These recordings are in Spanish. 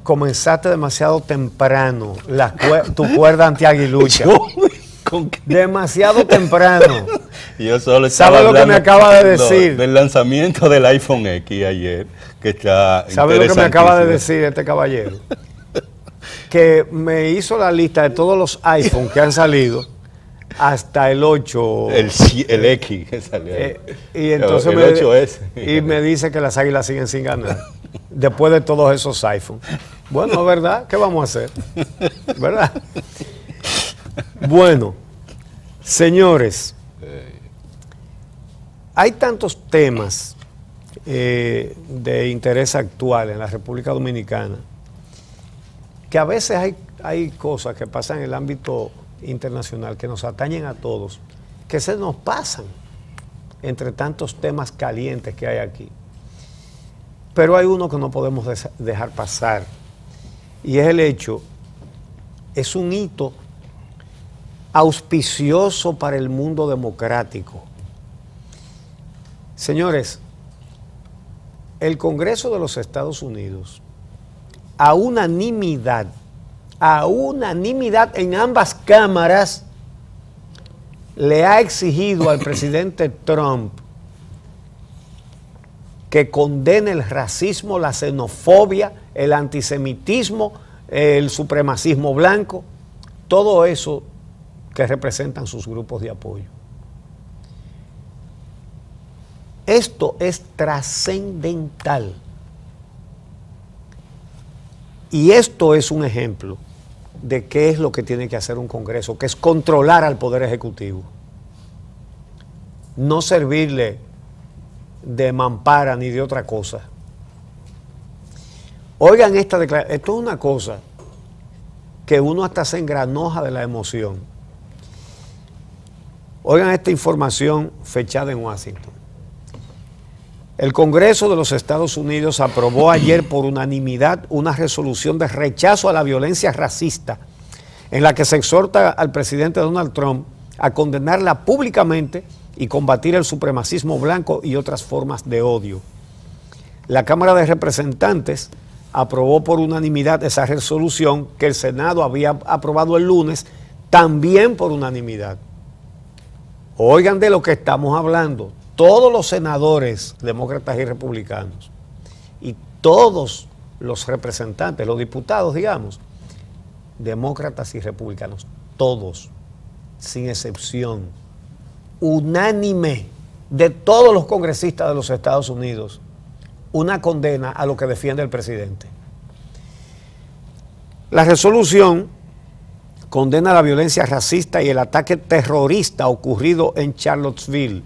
Comenzaste demasiado temprano tu cuerda antiaguilucha. Demasiado temprano. Yo solo estaba ¿Sabe lo que me acaba de decir? Del lanzamiento del iPhone X ayer, que está ¿Sabe lo que me acaba de decir este caballero? Que me hizo la lista de todos los iPhones que han salido hasta el 8. El X que salió. Y entonces el 8S. Y me dice que las Águilas siguen sin ganar. Después de todos esos iPhones. Bueno, ¿verdad? ¿Qué vamos a hacer? ¿Verdad? Bueno, señores, hay tantos temas de interés actual en la República Dominicana que a veces hay cosas que pasan en el ámbito internacional que nos atañen a todos, que se nos pasan entre tantos temas calientes que hay aquí. Pero hay uno que no podemos dejar pasar, y es el hecho, es un hito auspicioso para el mundo democrático. Señores, el Congreso de los Estados Unidos, a unanimidad en ambas cámaras, le ha exigido al presidente Trump que condene el racismo, la xenofobia, el antisemitismo, el supremacismo blanco, todo eso que representan sus grupos de apoyo. Esto es trascendental. Y esto es un ejemplo de qué es lo que tiene que hacer un Congreso, que es controlar al Poder Ejecutivo. No servirle de mampara ni de otra cosa. Oigan esta declaración. Esto es una cosa que uno hasta se engranoja de la emoción. Oigan esta información fechada en Washington. El Congreso de los Estados Unidos aprobó ayer por unanimidad una resolución de rechazo a la violencia racista en la que se exhorta al presidente Donald Trump a condenarla públicamente y combatir el supremacismo blanco y otras formas de odio. La Cámara de Representantes aprobó por unanimidad esa resolución que el Senado había aprobado el lunes, también por unanimidad. Oigan de lo que estamos hablando. Todos los senadores, demócratas y republicanos, y todos los representantes, los diputados, digamos, demócratas y republicanos, todos, sin excepción, unánime de todos los congresistas de los Estados Unidos, una condena a lo que defiende el presidente. La resolución condena la violencia racista y el ataque terrorista ocurrido en Charlottesville.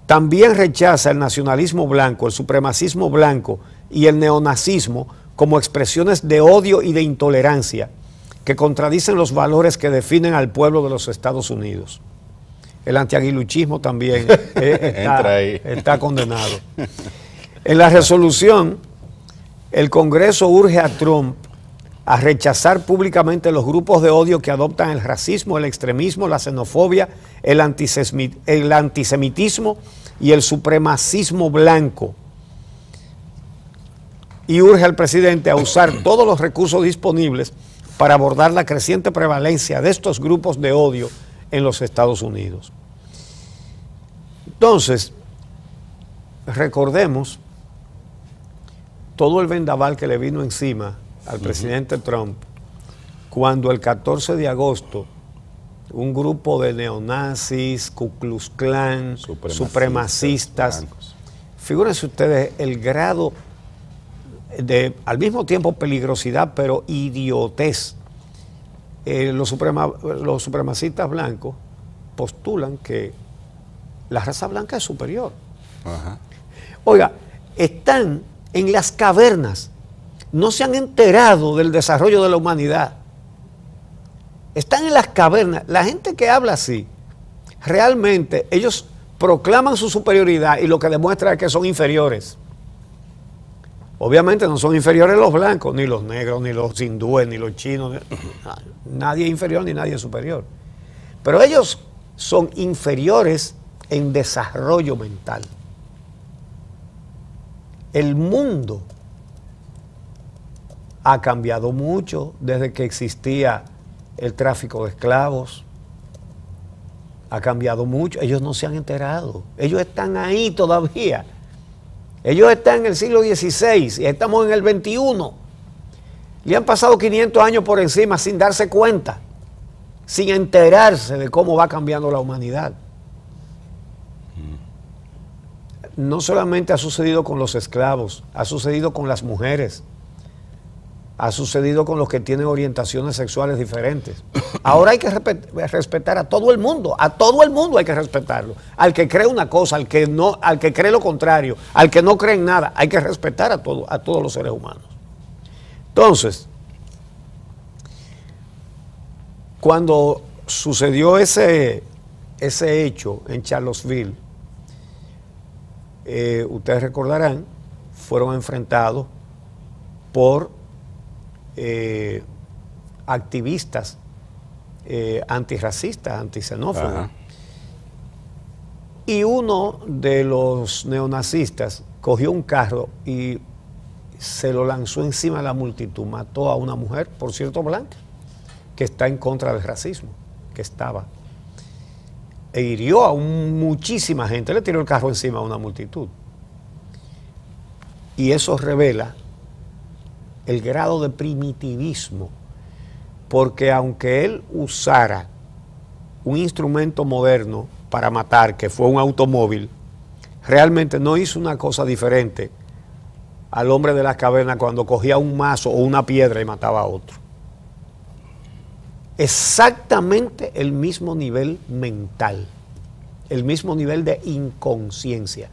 También rechaza el nacionalismo blanco, el supremacismo blanco y el neonazismo como expresiones de odio y de intolerancia que contradicen los valores que definen al pueblo de los Estados Unidos. El antiaguiluchismo también está condenado. En la resolución, el Congreso urge a Trump a rechazar públicamente los grupos de odio que adoptan el racismo, el extremismo, la xenofobia, el antisemitismo y el supremacismo blanco. Y urge al presidente a usar todos los recursos disponibles para abordar la creciente prevalencia de estos grupos de odio en los Estados Unidos. Entonces, recordemos todo el vendaval que le vino encima al presidente Trump cuando el 14 de agosto un grupo de neonazis, Ku Klux Klan, supremacistas, figúrense ustedes el grado de, al mismo tiempo, peligrosidad, pero idiotez. Los supremacistas blancos postulan que la raza blanca es superior. Ajá. Oiga, están en las cavernas, no se han enterado del desarrollo de la humanidad. Están en las cavernas. La gente que habla así, realmente ellos proclaman su superioridad y lo que demuestra es que son inferiores. Obviamente no son inferiores los blancos, ni los negros, ni los hindúes, ni los chinos. Nadie es inferior ni nadie es superior. Pero ellos son inferiores en desarrollo mental. El mundo ha cambiado mucho desde que existía el tráfico de esclavos. Ha cambiado mucho. Ellos no se han enterado. Ellos están ahí todavía. Ellos están en el siglo XVI y estamos en el XXI. Le han pasado 500 años por encima sin darse cuenta, sin enterarse de cómo va cambiando la humanidad. No solamente ha sucedido con los esclavos, ha sucedido con las mujeres, ha sucedido con los que tienen orientaciones sexuales diferentes. Ahora hay que respetar a todo el mundo hay que respetarlo. Al que cree una cosa, al que no, al que cree lo contrario, al que no cree en nada, hay que respetar a todos los seres humanos. Entonces, cuando sucedió ese hecho en Charlottesville, ustedes recordarán, fueron enfrentados por activistas antirracistas, antisenófobos. Ajá. Y uno de los neonazistas cogió un carro y se lo lanzó encima de la multitud, mató a una mujer, por cierto blanca, que está en contra del racismo, que estaba, e hirió a muchísima gente, le tiró el carro encima a una multitud. Y eso revela el grado de primitivismo, porque aunque él usara un instrumento moderno para matar, que fue un automóvil, realmente no hizo una cosa diferente al hombre de las cavernas cuando cogía un mazo o una piedra y mataba a otro. Exactamente el mismo nivel mental, el mismo nivel de inconsciencia,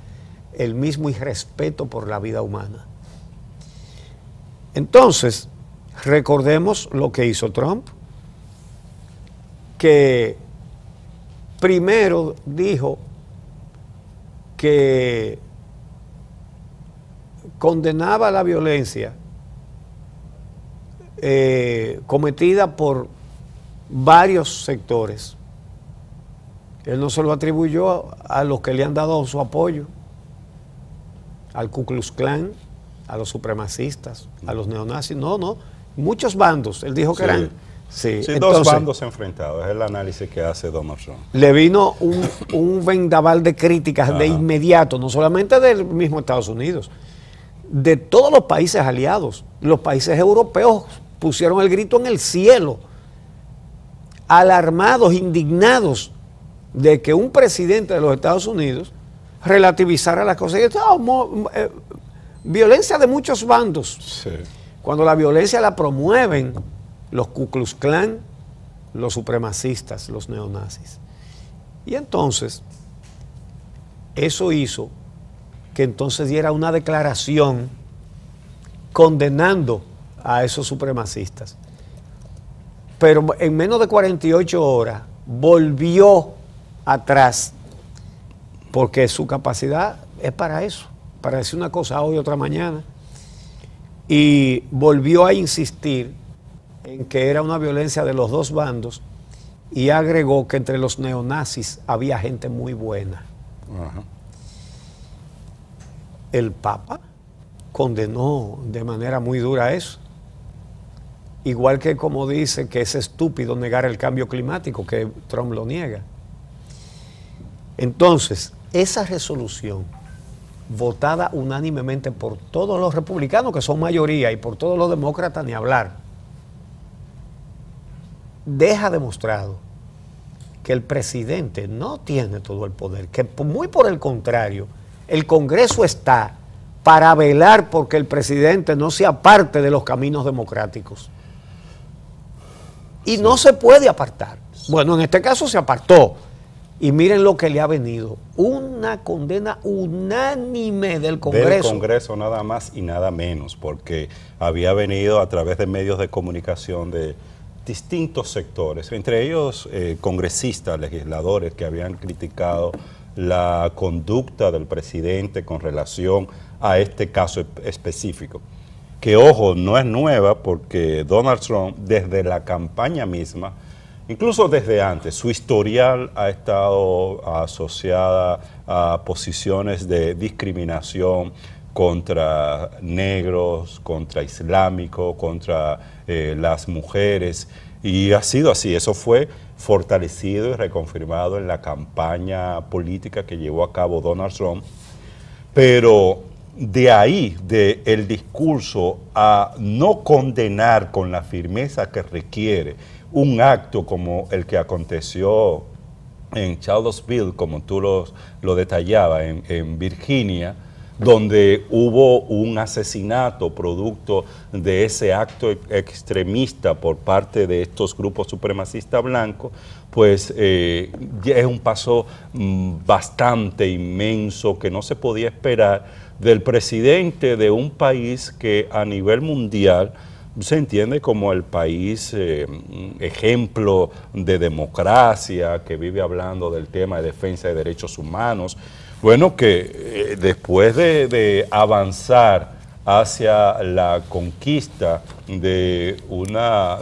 el mismo irrespeto por la vida humana. Entonces, recordemos lo que hizo Trump, que primero dijo que condenaba la violencia cometida por varios sectores. Él no se lo atribuyó a los que le han dado su apoyo, al Ku Klux Klan, a los supremacistas, a los neonazis, no, muchos bandos. Él dijo que eran... Sí, entonces, dos bandos enfrentados, es el análisis que hace Donald Trump. Le vino un vendaval de críticas de inmediato, no solamente del mismo Estados Unidos, de todos los países aliados. Los países europeos pusieron el grito en el cielo, alarmados, indignados de que un presidente de los Estados Unidos relativizara las cosas. Y violencia de muchos bandos. Sí. Cuando la violencia la promueven los Ku Klux Klan, los supremacistas, los neonazis. Y entonces, eso hizo que entonces diera una declaración condenando a esos supremacistas. Pero en menos de 48 horas volvió atrás, porque su capacidad es para eso, para decir una cosa hoy y otra mañana, y volvió a insistir en que era una violencia de los dos bandos y agregó que entre los neonazis había gente muy buena. Ajá. El Papa condenó de manera muy dura eso, igual que como dice que es estúpido negar el cambio climático, que Trump lo niega. Entonces, esa resolución votada unánimemente por todos los republicanos, que son mayoría, y por todos los demócratas, ni hablar, deja demostrado que el presidente no tiene todo el poder, que muy por el contrario, el Congreso está para velar porque el presidente no sea parte de los caminos democráticos. Y sí, no se puede apartar. Bueno, en este caso se apartó. Y miren lo que le ha venido. Una condena unánime del Congreso. Del Congreso nada más y nada menos, porque había venido a través de medios de comunicación de distintos sectores, entre ellos congresistas, legisladores que habían criticado la conducta del presidente con relación a este caso específico. Que, ojo, no es nueva, porque Donald Trump, desde la campaña misma, incluso desde antes, su historial ha estado asociada a posiciones de discriminación contra negros, contra islámicos, contra las mujeres, y ha sido así. Eso fue fortalecido y reconfirmado en la campaña política que llevó a cabo Donald Trump, pero de ahí, del discurso a no condenar con la firmeza que requiere un acto como el que aconteció en Charlottesville, como tú lo detallabas, en Virginia, donde hubo un asesinato producto de ese acto extremista por parte de estos grupos supremacistas blancos, pues ya es un paso bastante inmenso que no se podía esperar del presidente de un país que a nivel mundial se entiende como el país ejemplo de democracia, que vive hablando del tema de defensa de derechos humanos. Bueno, que después de avanzar hacia la conquista de una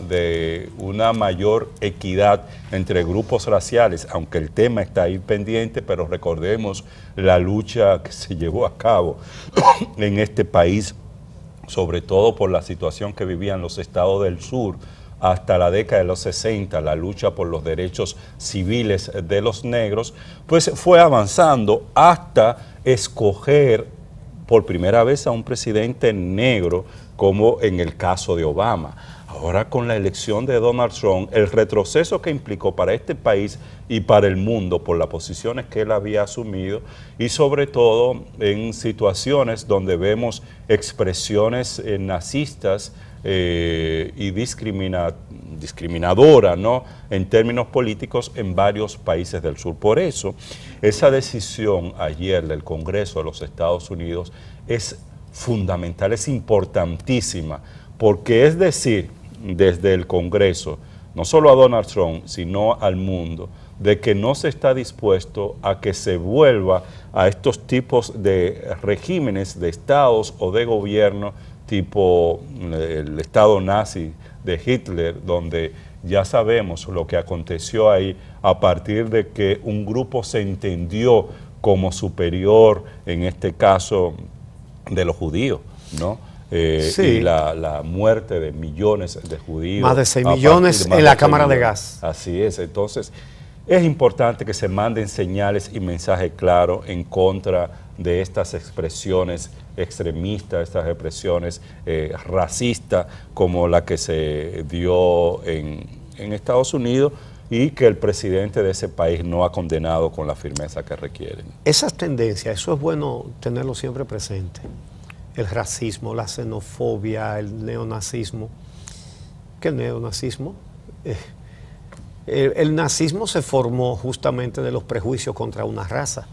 mayor equidad entre grupos raciales, aunque el tema está ahí pendiente, pero recordemos la lucha que se llevó a cabo en este país, sobre todo por la situación que vivían los estados del sur hasta la década de los 60, la lucha por los derechos civiles de los negros, pues fue avanzando hasta escoger por primera vez a un presidente negro, como en el caso de Obama. Ahora, con la elección de Donald Trump, el retroceso que implicó para este país y para el mundo por las posiciones que él había asumido, y sobre todo en situaciones donde vemos expresiones nazistas y discriminadoras, ¿no?, en términos políticos en varios países del sur. Por eso, esa decisión ayer del Congreso de los Estados Unidos es fundamental, es importantísima, porque es decir, desde el Congreso, no solo a Donald Trump, sino al mundo, de que no se está dispuesto a que se vuelva a estos tipos de regímenes de estados o de gobierno tipo el estado nazi de Hitler, donde ya sabemos lo que aconteció ahí a partir de que un grupo se entendió como superior, en este caso de los judíos, ¿no? Sí. Y la muerte de millones de judíos. Más de 6 millones en la cámara de gas. Así es. Entonces, es importante que se manden señales y mensajes claros en contra de estas expresiones extremistas, estas expresiones racistas, como la que se dio en Estados Unidos, y que el presidente de ese país no ha condenado con la firmeza que requieren. Esas tendencias, eso es bueno tenerlo siempre presente. El racismo, la xenofobia, el neonazismo. ¿Qué neonazismo? El nazismo se formó justamente de los prejuicios contra una raza,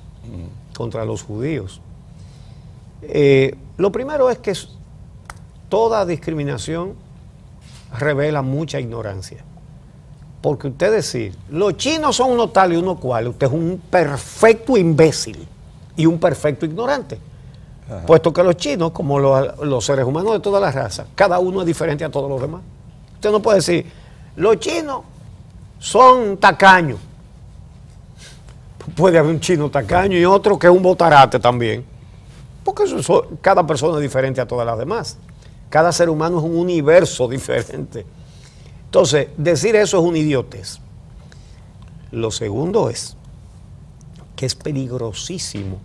contra los judíos. Lo primero es que toda discriminación revela mucha ignorancia. Porque usted decir, los chinos son uno tal y uno cual, usted es un perfecto imbécil y un perfecto ignorante. Ajá. Puesto que los chinos, como los seres humanos de todas las razas, cada uno es diferente a todos los demás. Usted no puede decir, los chinos son tacaños. Puede haber un chino tacaño y otro que es un botarate también. Porque cada persona es diferente a todas las demás. Cada ser humano es un universo diferente. Entonces, decir eso es una idiotez. Lo segundo es que es peligrosísimo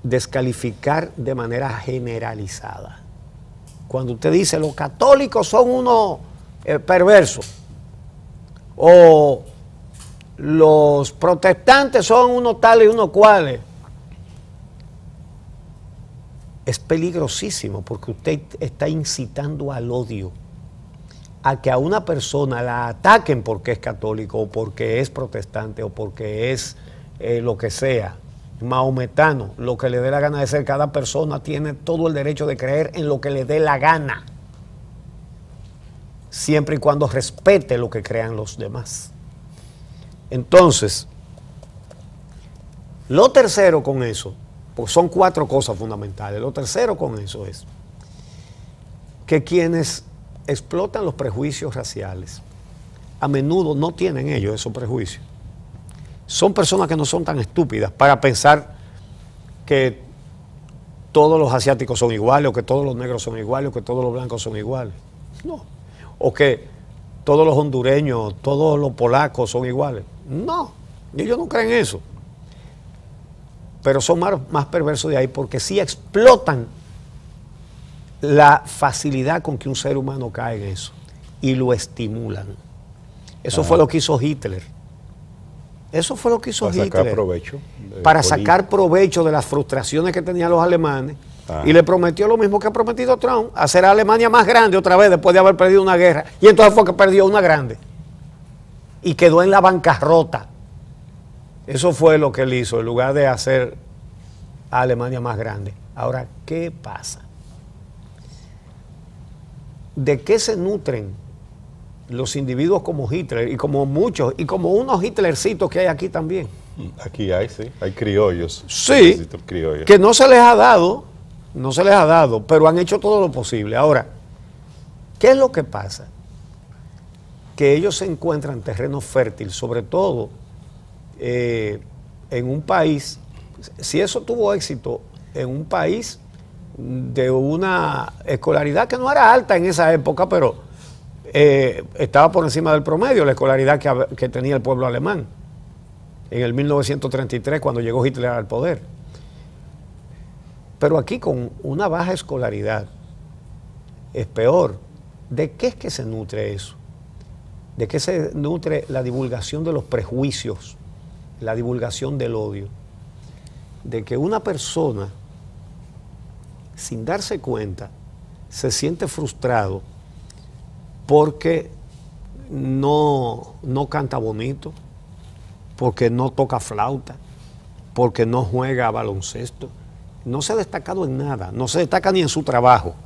descalificar de manera generalizada. Cuando usted dice los católicos son unos perversos o los protestantes son unos tales y unos cuales, es peligrosísimo porque usted está incitando al odio, a que a una persona la ataquen porque es católico o porque es protestante o porque es lo que sea, mahometano, lo que le dé la gana de ser. Cada persona tiene todo el derecho de creer en lo que le dé la gana, siempre y cuando respete lo que crean los demás. Entonces, lo tercero con eso, pues son 4 cosas fundamentales. Lo tercero con eso es que quienes explotan los prejuicios raciales a menudo no tienen ellos esos prejuicios. Son personas que no son tan estúpidas para pensar que todos los asiáticos son iguales, o que todos los negros son iguales, o que todos los blancos son iguales. No. O que todos los hondureños, todos los polacos son iguales. No, ellos no creen eso. Pero son más perversos de ahí porque sí explotan la facilidad con que un ser humano cae en eso y lo estimulan. Eso fue lo que hizo Hitler. Eso fue lo que hizo Hitler. Para sacar provecho. Para sacar provecho de las frustraciones que tenían los alemanes. Y le prometió lo mismo que ha prometido Trump, hacer a Alemania más grande otra vez después de haber perdido una guerra. Y entonces fue que perdió una grande. Y quedó en la bancarrota. Eso fue lo que él hizo, en lugar de hacer a Alemania más grande. Ahora, ¿qué pasa? ¿De qué se nutren los individuos como Hitler y como muchos, y como unos Hitlercitos que hay aquí también? Aquí hay, sí, hay criollos. Sí, criollos. Que no se les ha dado, pero han hecho todo lo posible. Ahora, ¿qué es lo que pasa? Que ellos se encuentran terreno fértil, sobre todo en un país, si eso tuvo éxito, en un país de una escolaridad que no era alta en esa época, pero estaba por encima del promedio, la escolaridad que tenía el pueblo alemán en el 1933, cuando llegó Hitler al poder. Pero aquí con una baja escolaridad es peor. ¿De qué es que se nutre eso? ¿De qué se nutre la divulgación de los prejuicios, la divulgación del odio? De que una persona, sin darse cuenta, se siente frustrado porque no canta bonito, porque no toca flauta, porque no juega baloncesto. No se ha destacado en nada, no se destaca ni en su trabajo.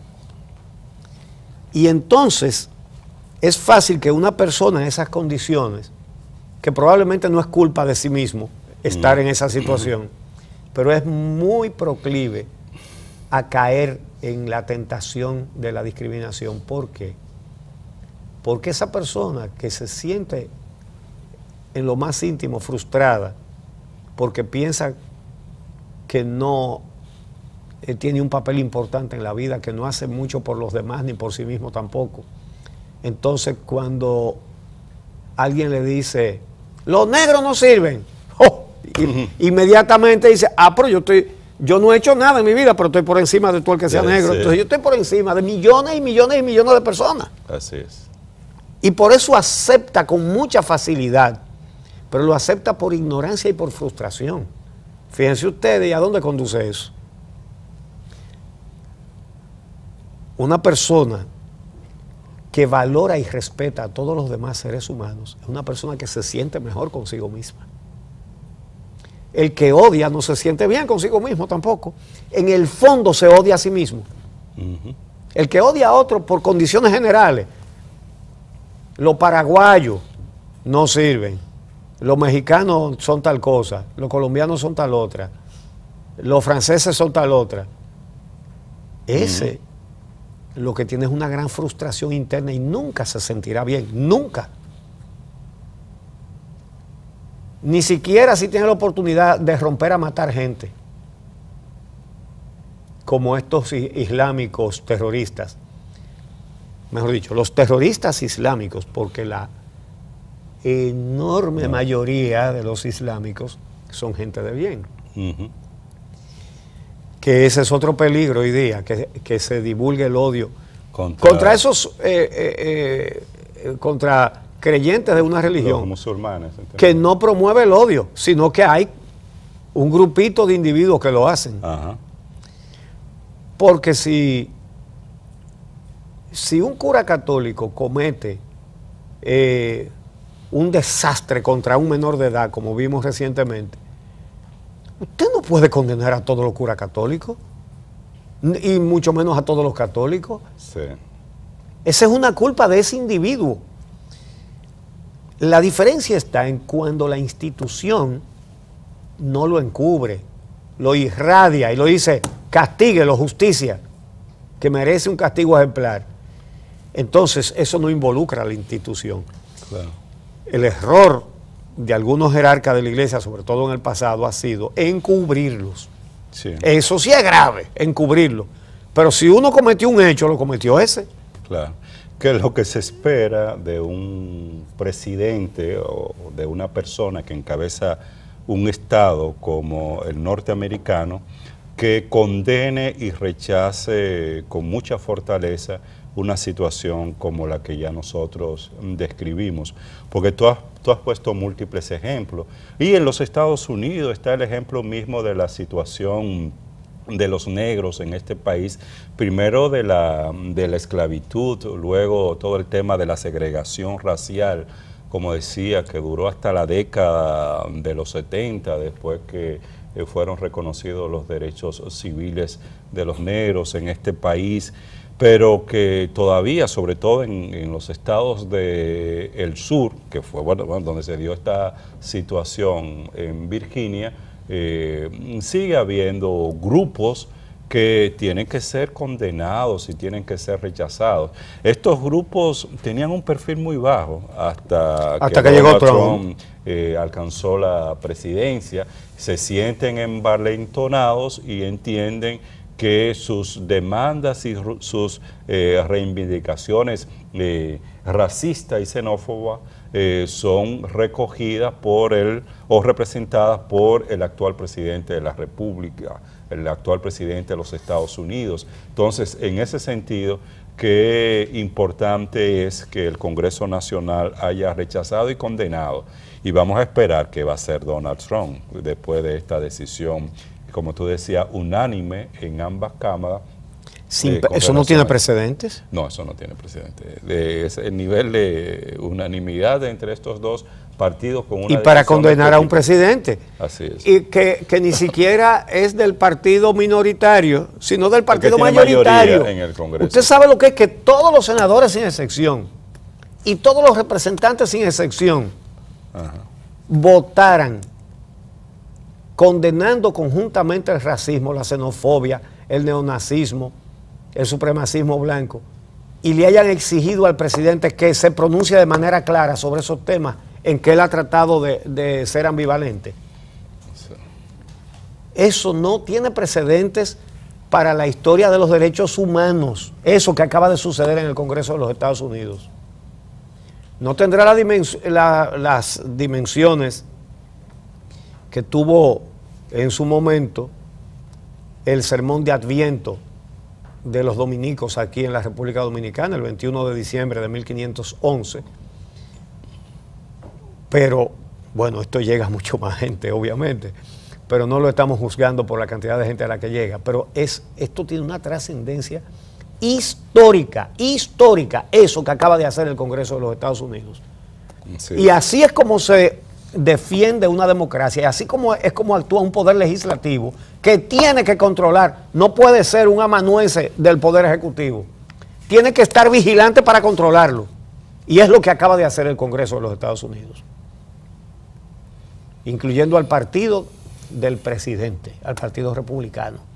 Y entonces es fácil que una persona en esas condiciones, que probablemente no es culpa de sí mismo estar en esa situación, pero es muy proclive a caer en la tentación de la discriminación. ¿Por qué? Porque esa persona que se siente en lo más íntimo frustrada, porque piensa que no tiene un papel importante en la vida, que no hace mucho por los demás ni por sí mismo tampoco. Entonces, cuando alguien le dice, los negros no sirven, inmediatamente dice, pero yo no he hecho nada en mi vida, pero estoy por encima de todo el que sea negro. Entonces yo estoy por encima de millones y millones y millones de personas. Así es. Y por eso acepta con mucha facilidad, pero lo acepta por ignorancia y por frustración. Fíjense ustedes, ¿y a dónde conduce eso? Una persona que valora y respeta a todos los demás seres humanos es una persona que se siente mejor consigo misma. El que odia no se siente bien consigo mismo tampoco. En el fondo se odia a sí mismo. El que odia a otro por condiciones generales, los paraguayos no sirven, los mexicanos son tal cosa, los colombianos son tal otra, los franceses son tal otra. Ese lo que tiene es una gran frustración interna y nunca se sentirá bien, nunca. Ni siquiera si tiene la oportunidad de romper a matar gente, como estos islámicos terroristas. Mejor dicho, los terroristas islámicos, porque la enorme mayoría de los islámicos son gente de bien. Que ese es otro peligro hoy día, que se divulgue el odio contra esos, contra creyentes de una religión, los musulmanes, que no promueve el odio, sino que hay un grupito de individuos que lo hacen. Porque si un cura católico comete un desastre contra un menor de edad, como vimos recientemente, usted no puede condenar a todos los curas católicos, y mucho menos a todos los católicos. Sí. Esa es una culpa de ese individuo. La diferencia está en cuando la institución no lo encubre, lo irradia y lo dice, castíguelo, justicia, que merece un castigo ejemplar. Entonces, eso no involucra a la institución. Claro. El error de algunos jerarcas de la iglesia, sobre todo en el pasado, ha sido encubrirlos. Sí. Eso sí es grave, encubrirlo. Pero si uno cometió un hecho, lo cometió ese. Claro. Que lo que se espera de un presidente o de una persona que encabeza un Estado como el norteamericano, que condene y rechace con mucha fortaleza una situación como la que ya nosotros describimos. Porque tú has puesto múltiples ejemplos. Y en los Estados Unidos está el ejemplo mismo de la situación de los negros en este país, primero de la esclavitud, luego todo el tema de la segregación racial, como decía, que duró hasta la década de los 70, después que fueron reconocidos los derechos civiles de los negros en este país, pero que todavía, sobre todo en los estados del sur, que fue bueno, donde se dio esta situación en Virginia, sigue habiendo grupos que tienen que ser condenados y tienen que ser rechazados. Estos grupos tenían un perfil muy bajo hasta que llegó Trump alcanzó la presidencia, se sienten envalentonados y entienden que sus demandas y sus reivindicaciones racistas y xenófobas son recogidas por o representadas por el actual presidente de la República, el actual presidente de los Estados Unidos. Entonces, en ese sentido, qué importante es que el Congreso Nacional haya rechazado y condenado, y vamos a esperar qué va a hacer Donald Trump después de esta decisión, como tú decías, unánime en ambas cámaras. ¿Eso no tiene precedentes? No, eso no tiene precedentes. El nivel de unanimidad entre estos dos partidos con una... Y para condenar a un presidente. Así es. Y que ni siquiera es del partido minoritario, sino del partido mayoritario. En el Congreso. Usted sabe lo que es que todos los senadores sin excepción y todos los representantes sin excepción votaran condenando conjuntamente el racismo, la xenofobia, el neonazismo, el supremacismo blanco, y le hayan exigido al presidente que se pronuncie de manera clara sobre esos temas en que él ha tratado de ser ambivalente. Sí. Eso no tiene precedentes para la historia de los derechos humanos, eso que acaba de suceder en el Congreso de los Estados Unidos. No tendrá las dimensiones que tuvo en su momento el sermón de Adviento de los dominicos aquí en la República Dominicana, el 21 de diciembre de 1511. Pero, bueno, esto llega a mucho más gente, obviamente, pero no lo estamos juzgando por la cantidad de gente a la que llega. Pero esto tiene una trascendencia histórica, eso que acaba de hacer el Congreso de los Estados Unidos. Sí. Y así es como se defiende una democracia, y así es como actúa un poder legislativo que tiene que controlar, no puede ser un amanuense del poder ejecutivo, tiene que estar vigilante para controlarlo, y es lo que acaba de hacer el Congreso de los Estados Unidos, incluyendo al partido del presidente, al Partido Republicano.